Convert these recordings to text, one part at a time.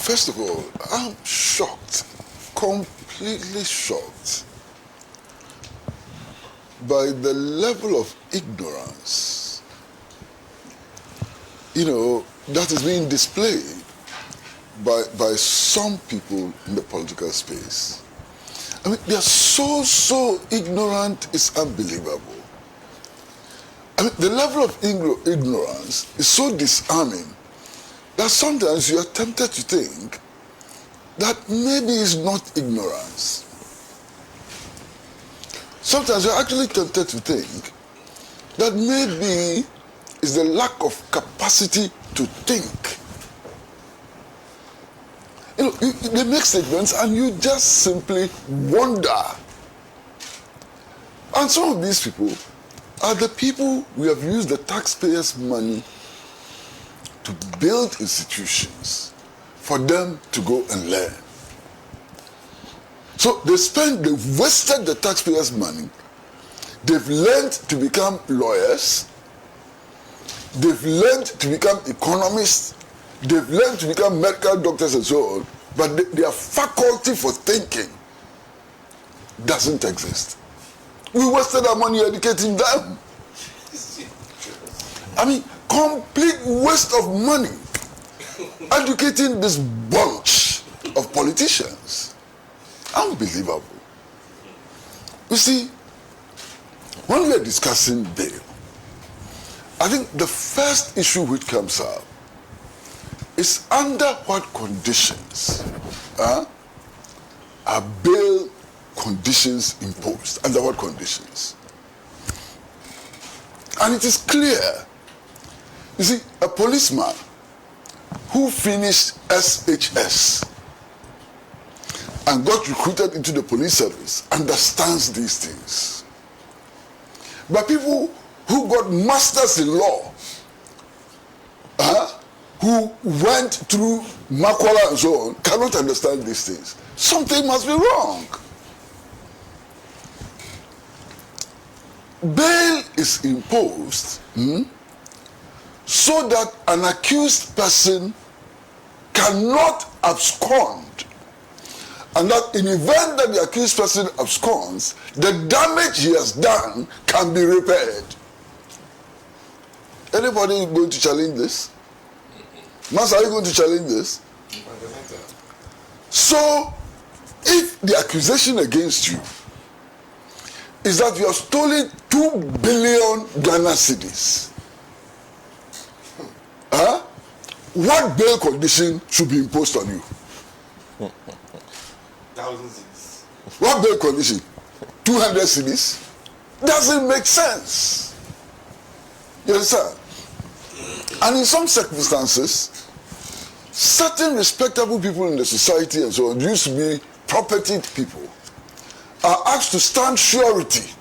First of all, I'm shocked, completely shocked by the level of ignorance, that is being displayed by some people in the political space. I mean, they are so ignorant, it's unbelievable. I mean, the level of ignorance is so disarming that sometimes you are tempted to think that maybe it's not ignorance. Sometimes you're actually tempted to think that maybe it's the lack of capacity to think. They make statements and you just simply wonder. And some of these people are the people we have used the taxpayers' money to build institutions for them to go and learn. So they've wasted the taxpayers' money. They've learned to become lawyers. They've learned to become economists. They've learned to become medical doctors and so on. But their faculty for thinking doesn't exist. We wasted our money educating them. I mean, complete waste of money educating this bunch of politicians. Unbelievable. You see, when we are discussing bail, I think the first issue which comes up is under what conditions are bail conditions imposed? Under what conditions? And it is clear. You see, a policeman who finished SHS and got recruited into the police service understands these things. But people who got masters in law, who went through Makwala and so on, cannot understand these things. Something must be wrong. Bail is imposed so that an accused person cannot abscond, and that in the event that the accused person absconds, the damage he has done can be repaired. Anybody going to challenge this? Master, are you going to challenge this? So, if the accusation against you is that you have stolen 2 billion Ghana cedis, what bail condition should be imposed on you? 1,000 cedis. What bail condition? 200 cedis? Doesn't make sense. You understand? And in some circumstances, certain respectable people in the society and so on, used to be propertied people, are asked to stand surety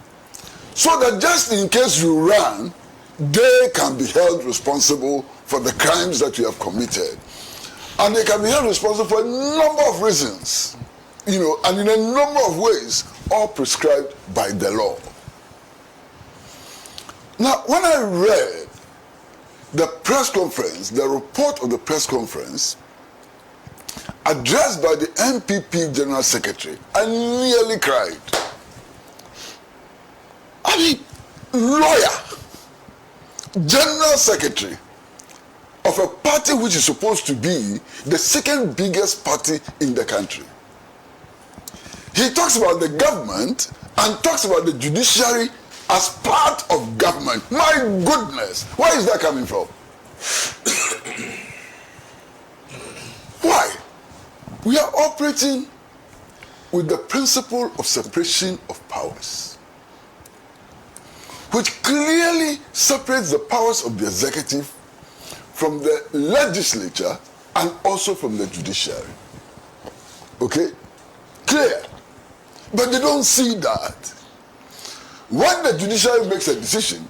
so that just in case you run, they can be held responsible for the crimes that you have committed. And they can be held responsible for a number of reasons, and in a number of ways, all prescribed by the law. Now, when I read the press conference, the report of the press conference, addressed by the NPP General Secretary, I nearly cried. I mean, lawyer, General Secretary of a party which is supposed to be the second biggest party in the country. He talks about the government and talks about the judiciary as part of government. My goodness, where is that coming from? Why? We are operating with the principle of separation of powers, which clearly separates the powers of the executive from the legislature and also from the judiciary. Okay? Clear. But they don't see that. When the judiciary makes a decision,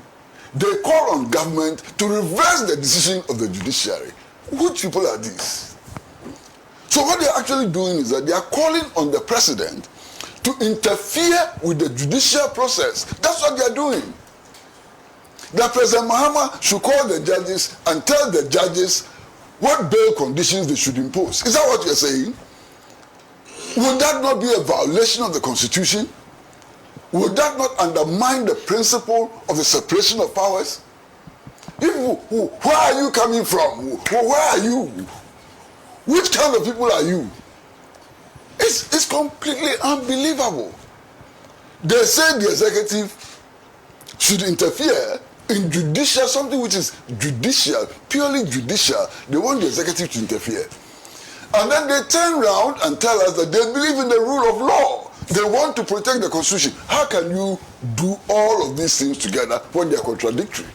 they call on government to reverse the decision of the judiciary. Which people are these? So what they're actually doing is that they are calling on the president to interfere with the judicial process. That's what they are doing. That President Mahama should call the judges and tell the judges what bail conditions they should impose. Is that what you're saying? Would that not be a violation of the Constitution? Would that not undermine the principle of the separation of powers? Where are you coming from? Where are you? Which kind of people are you? It's completely unbelievable. They say the executive should interfere in judicial, something which is judicial, purely judicial. They want the executive to interfere. And then they turn around and tell us that they believe in the rule of law. They want to protect the Constitution. How can you do all of these things together when they are contradictory?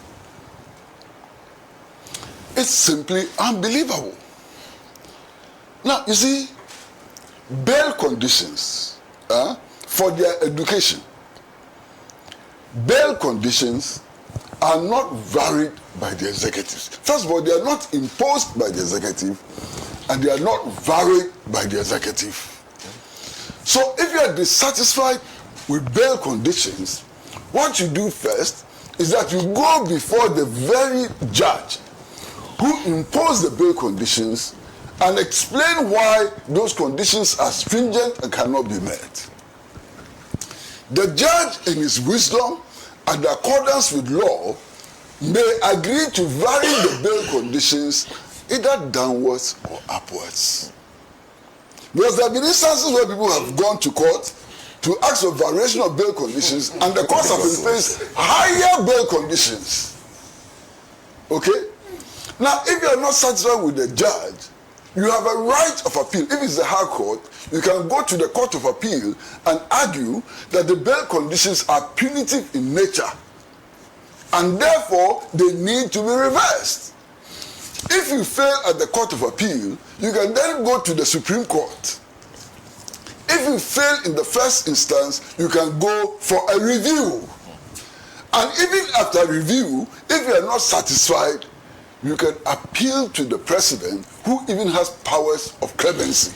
It's simply unbelievable. Now, you see, bail conditions for their education, bail conditions are not varied by the executives. First of all, they are not imposed by the executive, and they are not varied by the executive. So if you are dissatisfied with bail conditions, what you do first is that you go before the very judge who imposed the bail conditions and explain why those conditions are stringent and cannot be met. The judge, in his wisdom and accordance with law, may agree to vary the bail conditions either downwards or upwards. Because there have been instances where people have gone to court to ask for variation of bail conditions, and the courts have imposed higher bail conditions. Okay? Now, if you are not satisfied with the judge, you have a right of appeal. If it's the High Court, you can go to the Court of Appeal and argue that the bail conditions are punitive in nature, and therefore they need to be reversed. If you fail at the Court of Appeal, you can then go to the Supreme Court. If you fail in the first instance, you can go for a review. And even after review, if you are not satisfied, you can appeal to the president, who even has powers of clemency.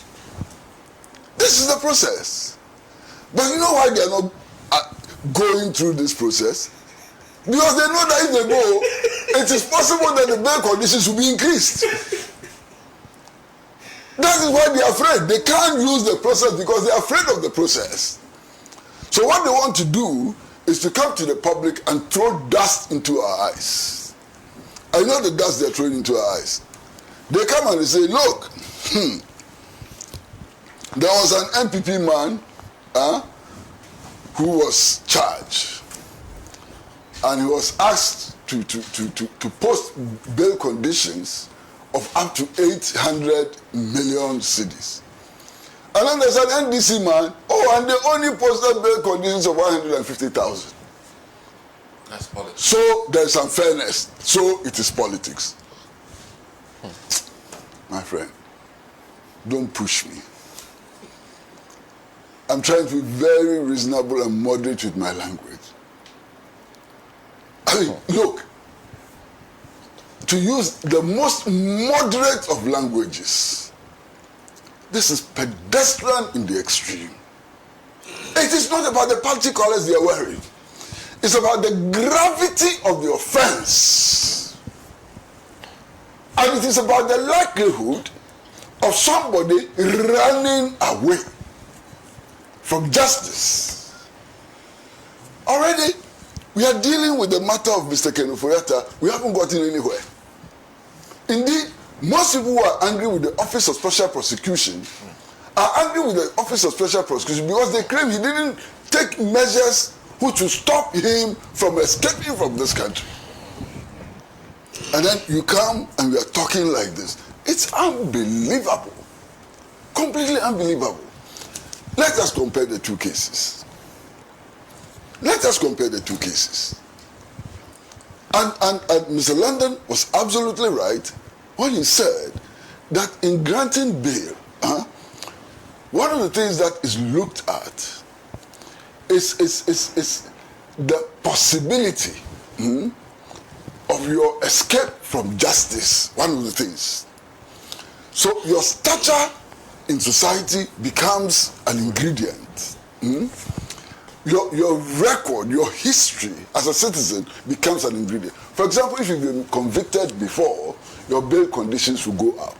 This is the process. But you know why they are not going through this process? Because they know that if they go, it is possible that the bail conditions will be increased. That is why they are afraid. They can't use the process because they are afraid of the process. So what they want to do is to come to the public and throw dust into our eyes. I know the dust they're throwing into our eyes. They come and they say, look, there was an NPP man who was charged. And he was asked to post bail conditions of up to 800 million cedis. And then there's an NDC man, and they only posted bail conditions of 150,000. That's politics. So there's unfairness. So it is politics. My friend, don't push me. I'm trying to be very reasonable and moderate with my language. I mean, look, to use the most moderate of languages, this is pedestrian in the extreme. It is not about the party colors they are wearing. It's about the gravity of the offense. And it is about the likelihood of somebody running away from justice. Already, we are dealing with the matter of Mr. Kenuforiata. We haven't gotten anywhere. Indeed, most people who are angry with the Office of Special Prosecution are angry with the Office of Special Prosecution because they claim he didn't take measures which will stop him from escaping from this country. And then you come and we are talking like this. It's unbelievable. Completely unbelievable. Let us compare the two cases. Let us compare the two cases. And Mr. London was absolutely right when he said that in granting bail, one of the things that is looked at is the possibility of your escape from justice. One of the things. So your stature in society becomes an ingredient. your record, your history as a citizen becomes an ingredient. For example, if you've been convicted before, your bail conditions will go up.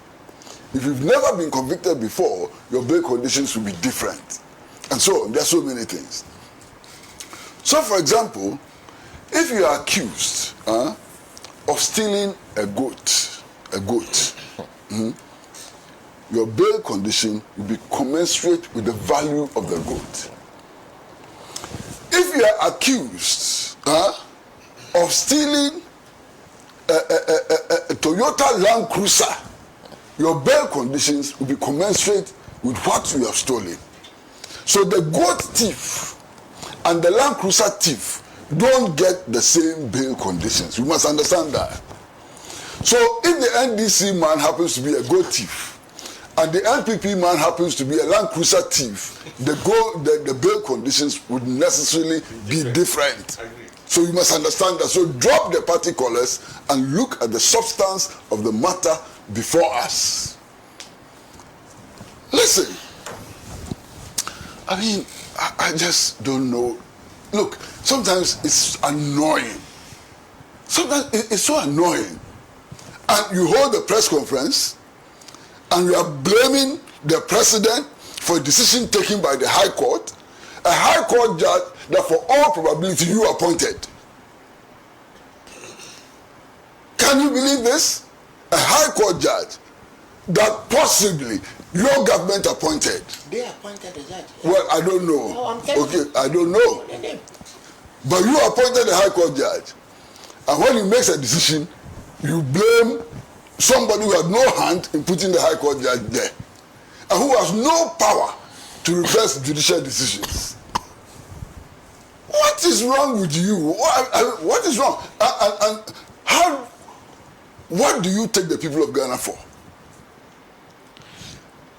If you've never been convicted before, your bail conditions will be different. And so on. There are so many things. So, for example, if you are accused of stealing a goat, your bail condition will be commensurate with the value of the goat. If you are accused of stealing a Toyota Land Cruiser, your bail conditions will be commensurate with what you have stolen. So the goat thief and the Land Cruiser thief don't get the same bail conditions. You must understand that. So if the NDC man happens to be a goat thief and the NPP man happens to be a Land Cruiser thief, the bail conditions would necessarily be different. So you must understand that. So drop the party colors and look at the substance of the matter before us. Listen, I mean, I just don't know. Look, sometimes it's annoying. Sometimes it's so annoying. And you hold a press conference and you are blaming the president for a decision taken by the High Court, a High Court judge that for all probability you appointed. Can you believe this? A High Court judge that possibly your government appointed. They appointed the judge. Well, I don't know. No, I'm telling you. I don't know. But you appointed a High Court judge. And when he makes a decision, you blame somebody who had no hand in putting the High Court judge there. And who has no power to reverse judicial decisions. What is wrong with you? What is wrong? And how? What do you take the people of Ghana for?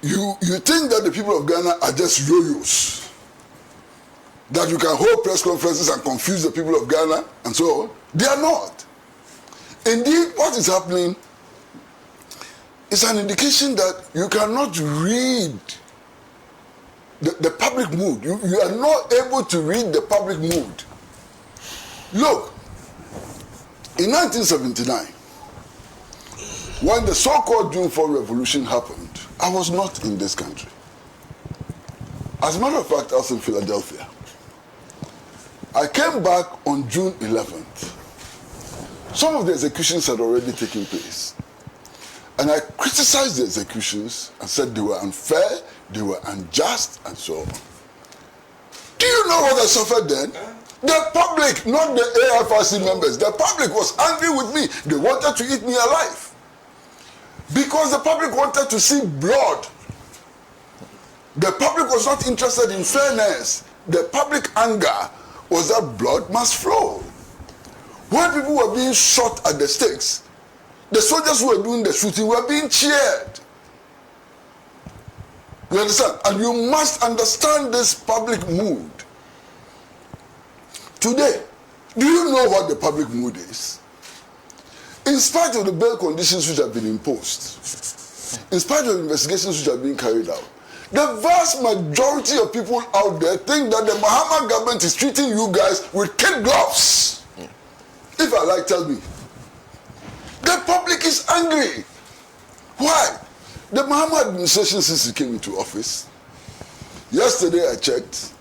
You think that the people of Ghana are just yo-yos? That you can hold press conferences and confuse the people of Ghana and so on? They are not. Indeed, what is happening is an indication that you cannot read the public mood. You are not able to read the public mood. Look, in 1979, when the so-called June 4 revolution happened, I was not in this country. As a matter of fact, I was in Philadelphia. I came back on June 11th. Some of the executions had already taken place. And I criticized the executions and said they were unfair, they were unjust, and so on. Do you know what I suffered then? The public, not the AFRC members, the public was angry with me. They wanted to eat me alive. Because the public wanted to see blood. The public was not interested in fairness. The public anger was that blood must flow. When people were being shot at the stakes, the soldiers who were doing the shooting were being cheered. You understand? And you must understand this public mood. Today, do you know what the public mood is? In spite of the bail conditions which have been imposed, in spite of investigations which are being carried out, the vast majority of people out there think that the Mahama government is treating you guys with kid gloves. If I like, tell me. The public is angry. Why? The Mahama administration, since he came into office, yesterday I checked,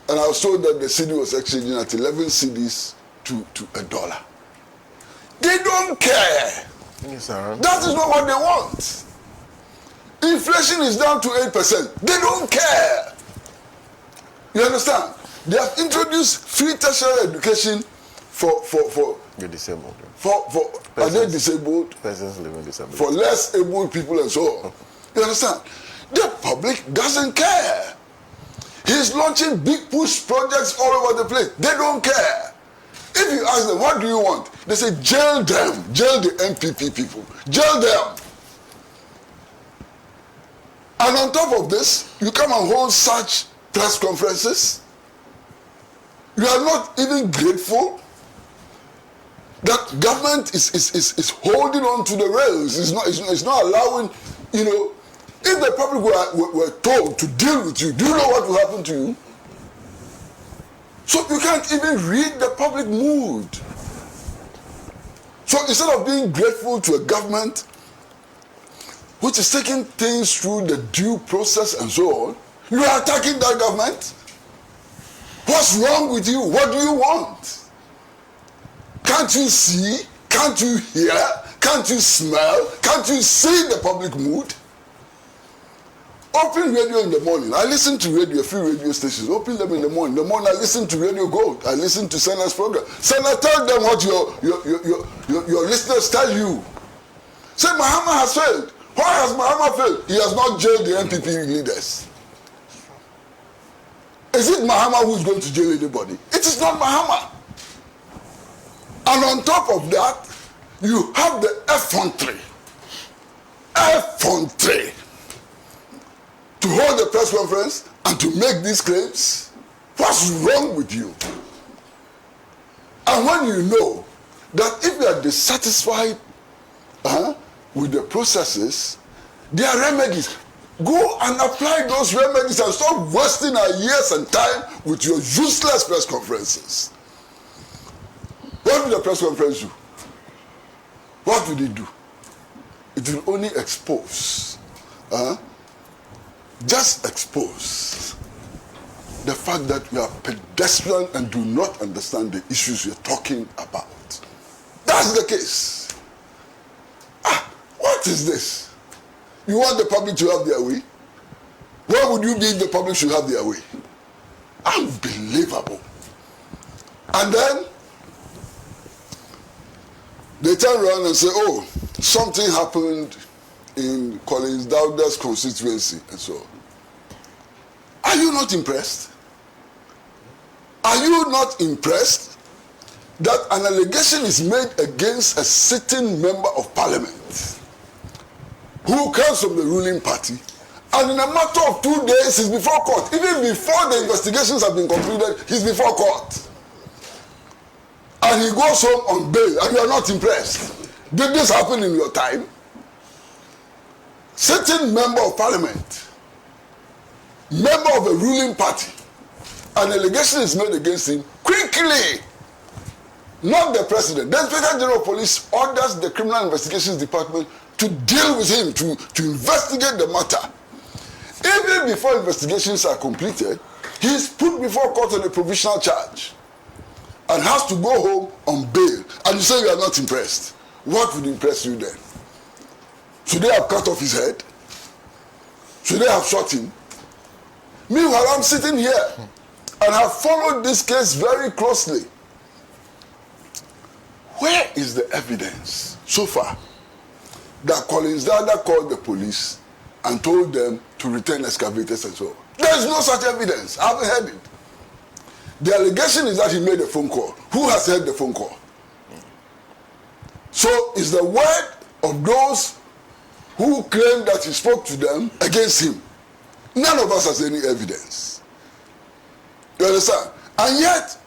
and I was told that the cedi was exchanging at 11 cedis to $1. They don't care. Yes, sir. That is not what they want. Inflation is down to 8%. They don't care. You understand? They have introduced free tertiary education for You're disabled. are they disabled? Persons living disabled. For less able people and so on. You understand? The public doesn't care. He's launching big push projects all over the place. They don't care. If you ask them, what do you want? They say, jail them. Jail the NPP people. Jail them. And on top of this, you come and hold such press conferences. You are not even grateful that government is holding on to the rails. It's not allowing, you know, if the public were told to deal with you, do you know what will happen to you? So you can't even read the public mood. So instead of being grateful to a government which is taking things through the due process and so on, you are attacking that government. What's wrong with you? What do you want? Can't you see? Can't you hear? Can't you smell? Can't you see the public mood? Open radio in the morning. I listen to radio, a few radio stations. Open them in the morning. In the morning I listen to Radio Gold. I listen to Sena's program. Sena, tell them what your listeners tell you. Say Mahama has failed. Why has Mahama failed? He has not jailed the NPP leaders. Is it Mahama who is going to jail anybody? It is not Mahama. And on top of that, you have the effrontery to hold a press conference and to make these claims. What's wrong with you? And when you know that if you are dissatisfied with the processes, there are remedies. Go and apply those remedies and stop wasting our years and time with your useless press conferences. What will the press conference do? What will it do? It will only expose, just expose the fact that you are pedestrian and do not understand the issues you're talking about. That's the case. What is this? You want the public to have their way? Where would you be if the public should have their way? Unbelievable. And then they turn around and say, oh, something happened in Collins Dowda's constituency and so on. Are you not impressed? Are you not impressed that an allegation is made against a sitting member of parliament who comes from the ruling party, and in a matter of 2 days he's before court? Even before the investigations have been concluded, he's before court. And he goes home on bail, and you are not impressed. Did this happen in your time? Sitting member of parliament, member of a ruling party, an allegation is made against him quickly. Not the president. The Inspector General of Police orders the Criminal Investigations Department to deal with him, to investigate the matter. Even before investigations are completed, he is put before court on a provisional charge and has to go home on bail. And you say you are not impressed. What would impress you then? Should they have cut off his head? Should they have shot him? Meanwhile, I'm sitting here and have followed this case very closely. Where is the evidence so far that Collins Dowda called the police and told them to return excavators and so on? There is no such evidence. I haven't heard it. The allegation is that he made a phone call. Who has heard the phone call? So is the word of those who claim that he spoke to them against him? None of us has any evidence. You understand? And yet,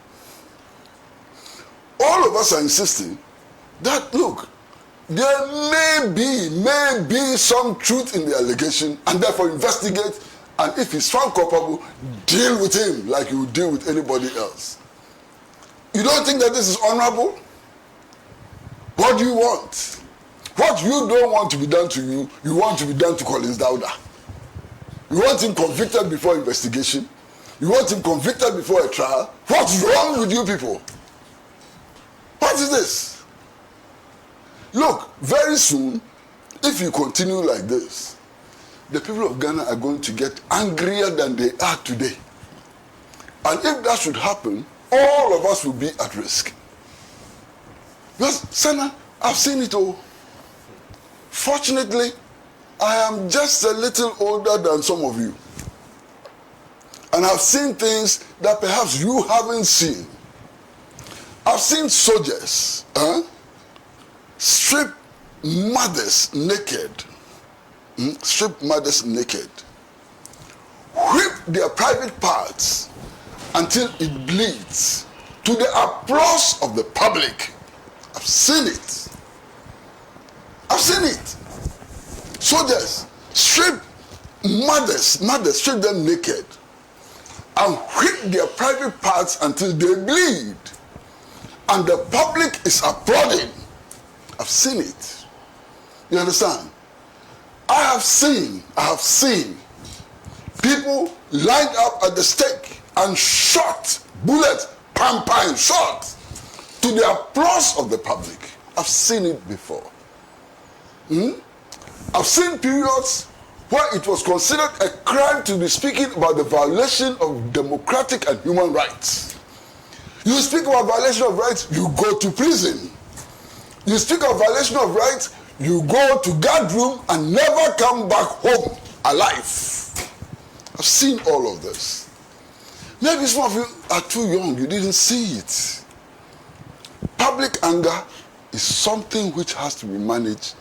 all of us are insisting that, look, there may be some truth in the allegation, and therefore investigate, and if he's found culpable, deal with him like you would deal with anybody else. You don't think that this is honorable? What do you want? What you don't want to be done to you, you want to be done to Collins Dowda. You want him convicted before investigation. You want him convicted before a trial. What's wrong with you people? What is this? Look, very soon, if you continue like this, the people of Ghana are going to get angrier than they are today. And if that should happen, all of us will be at risk. Because, Senna, I've seen it all. Fortunately, I am just a little older than some of you. And I've seen things that perhaps you haven't seen. I've seen soldiers strip mothers naked. Strip mothers naked. Whip their private parts until it bleeds to the applause of the public. I've seen it. I've seen it. Soldiers strip mothers, strip them naked and whip their private parts until they bleed. And the public is applauding. I've seen it. You understand? I have seen people lined up at the stake and shot, bullet, pam, shot, to the applause of the public. I've seen it before. I've seen periods where it was considered a crime to be speaking about the violation of democratic and human rights. You speak about violation of rights, you go to prison. You speak of violation of rights, you go to guard room and never come back home alive. I've seen all of this. Maybe some of you are too young, you didn't see it. Public anger is something which has to be managed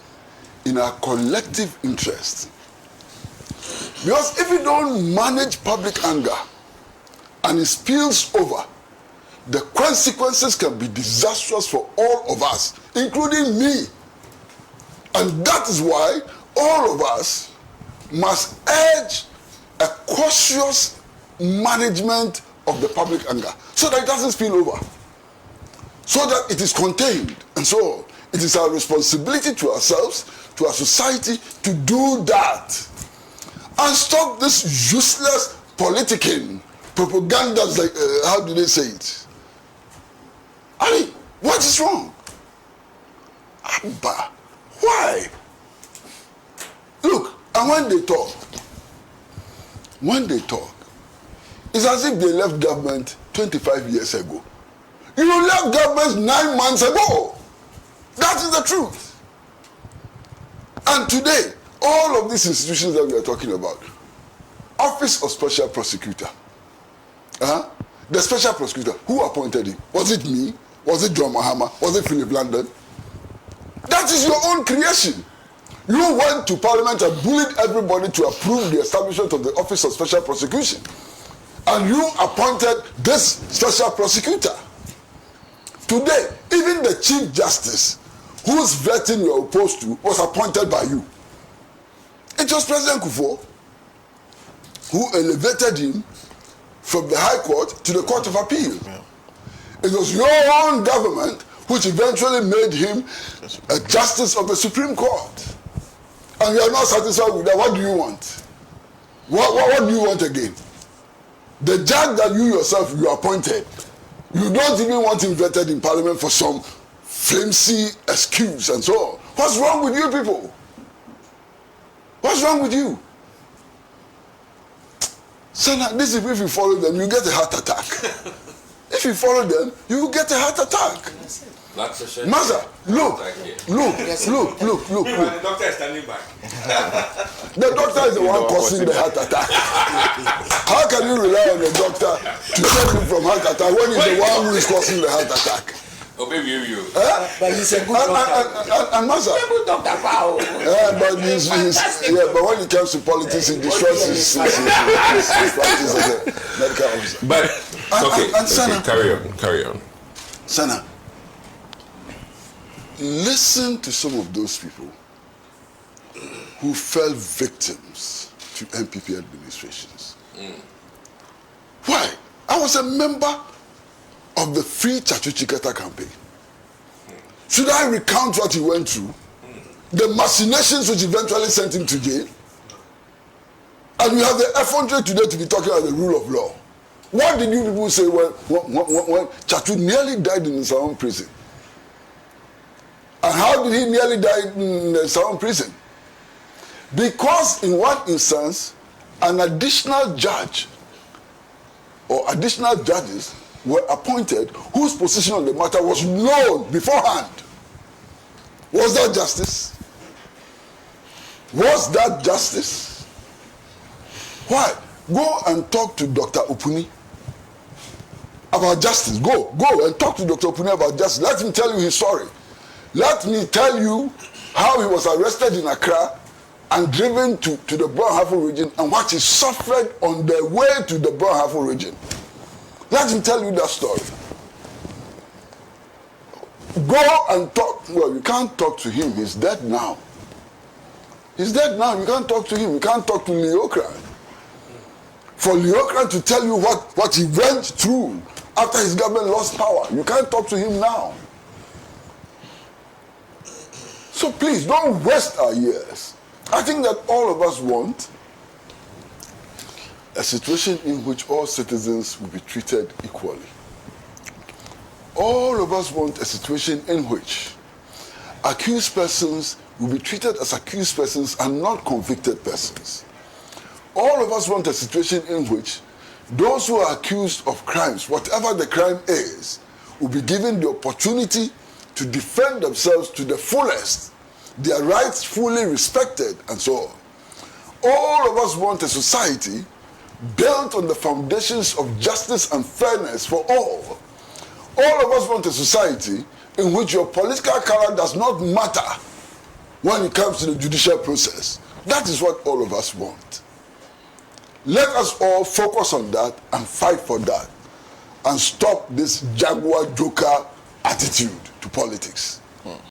in our collective interest. Because if you don't manage public anger and it spills over, the consequences can be disastrous for all of us, including me. And that is why all of us must urge a cautious management of the public anger so that it doesn't spill over, so that it is contained. And so it is our responsibility to ourselves, to our society, to do that. And stop this useless politicking, propagandas like, how do they say it? I mean, what is wrong? Abba, why? Look, and when they talk, it's as if they left government 25 years ago. You left government 9 months ago. That is the truth. And today, all of these institutions that we are talking about, Office of Special Prosecutor, the Special Prosecutor, who appointed him? Was it me? Was it John Mahama? Was it Philip London? That is your own creation. You went to Parliament and bullied everybody to approve the establishment of the Office of Special Prosecution. And you appointed this Special Prosecutor. Today, even the Chief Justice, whose vetting you are opposed to, was appointed by you. It was President Kufuor who elevated him from the High Court to the Court of Appeal. Yeah. It was your own government which eventually made him a Justice of the Supreme Court. And you are not satisfied with that. What do you want? What do you want again? The judge that you yourself appointed, you don't even want him vetted in Parliament for some flimsy excuse and so on. What's wrong with you people? What's wrong with you? Sana, this is if you follow them, you get a heart attack. If you follow them, you will get a heart attack. Master, look. The doctor is standing back. The doctor is the one causing the heart attack. How can you rely on the doctor to save you from heart attack when he's the one who is causing the heart attack? Oh, baby, you. But he's a good doctor. And Master. He's a good doctor, wow. But when it comes to politics, he destroys his practice as a medical officer. But, and Sana, carry on. Sana, listen to some of those people who fell victims to MPP administrations. Why? I was a member of the Free Chachuchikata campaign. Should I recount what he went through? The machinations which eventually sent him to jail? And we have the effrontery today to be talking about the rule of law. What did you people say when Chachu nearly died in his own prison? And how did he nearly die in his own prison? Because in one instance, an additional judge or additional judges were appointed whose position on the matter was known beforehand. Was that justice? Was that justice? Why? Go and talk to Dr. Opuni about justice. Go and talk to Dr. Opuni about justice. Let him tell you his story. Let me tell you how he was arrested in Accra and driven to the Brown-Hafo region and what he suffered on the way to the Brown-Hafo region. Let him tell you that story. Go and talk. Well, you can't talk to him. He's dead now. He's dead now. You can't talk to him. You can't talk to Leokra. for Leocran to tell you what he went through after his government lost power. You can't talk to him now. So please, don't waste our years. I think that all of us want a situation in which all citizens will be treated equally. All of us want a situation in which accused persons will be treated as accused persons and not convicted persons. All of us want a situation in which those who are accused of crimes, whatever the crime is, will be given the opportunity to defend themselves to the fullest, their rights fully respected, and so on. All of us want a society built on the foundations of justice and fairness for all. All of us want a society in which your political color does not matter when it comes to the judicial process. That is what all of us want. Let us all focus on that and fight for that and stop this Jaguar Joker attitude to politics.